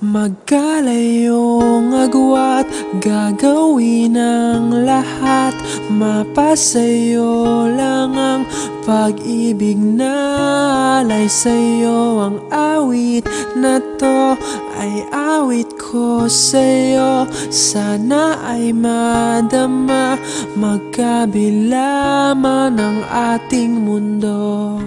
Magkalayong agwat, gagawin ang lahat. Mapasayo lang ang pag-ibig na alay sa'yo. Ang awit na to ay awit ko sa'yo. Sana ay madama, magkabila man ang ating mundo.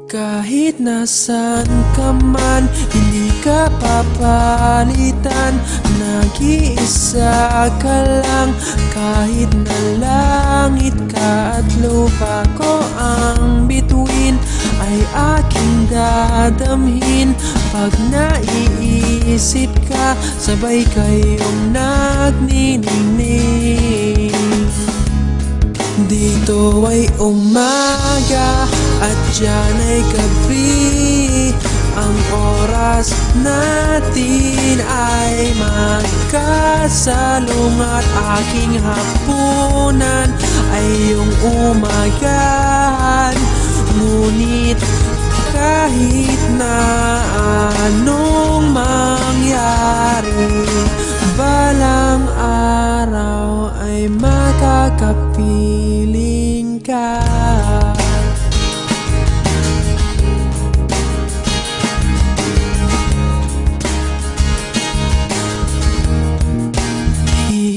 Kahit nasan ka man, hindi ka papalitan. Nag-iisa ka lang, kahit na langit ka at lupa ko ang bituin, ay aking dadamhin. Pag naiisip ka, sabay kayong nagniningning. Dito ay umaga at diyan ay gabi. Ang oras natin ay magkasalungat. Aking hapunan ay iyong umagahan. Ngunit kahit na anong mangyari, balang araw ay makakapiling ka.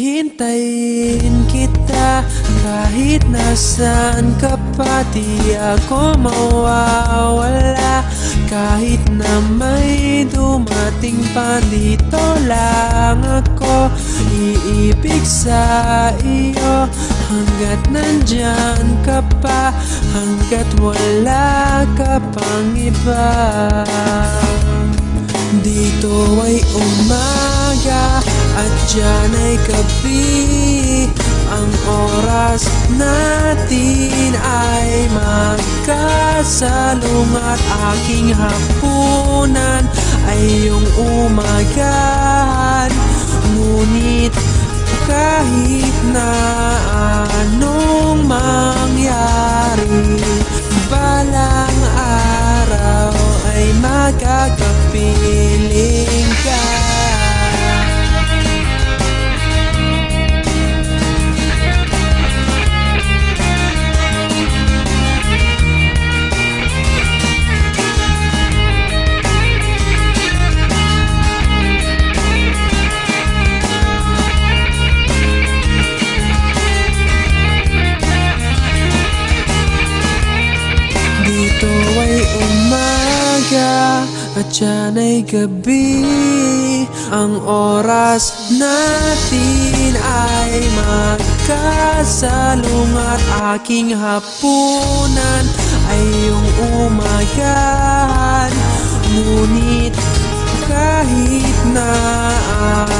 Hihintayin kita kahit nasaan ka pa. Di ako mawawala kahit na may dumating pa. Dito lang ako iibig sa iyo hanggat nandyan ka pa, hanggat wala ka pang iba. Dito ay umaga at diyan ay gabi. Ang oras natin ay magkasalungat. Aking hapunan ay iyong umagahan. Ngunit kahit na anong mangyari, balang araw ay makakapiling ka. Dito ay umaga at diyan ay gabi. Ang oras natin ay magkasalungat. Aking hapunan ay iyong umagahan. Ngunit kahit na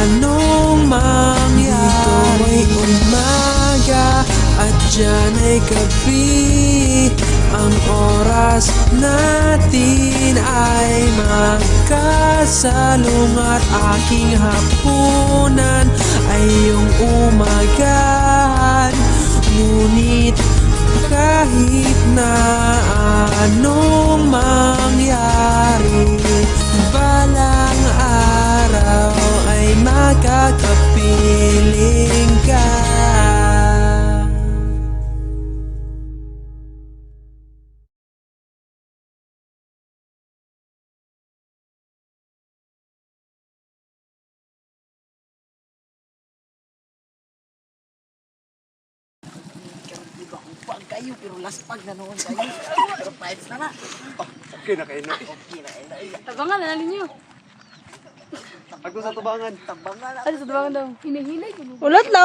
anong mangyari, dito ay umaga at diyan ay gabi. Ang oras natin ay magkasalungat. Aking hapunan ay iyong umagahan. Ngunit kahit na anong mangyari, balang araw ay makakapiling ka. Pag kayo, pero laspag na noon kayo. Pero fights na na. Okay na kayo na. Okay na, Tabangan na ninyo. Ako sa tubangan. tabangan na. Ano sa tabangan daw? Hinahinay ko. Ulat na,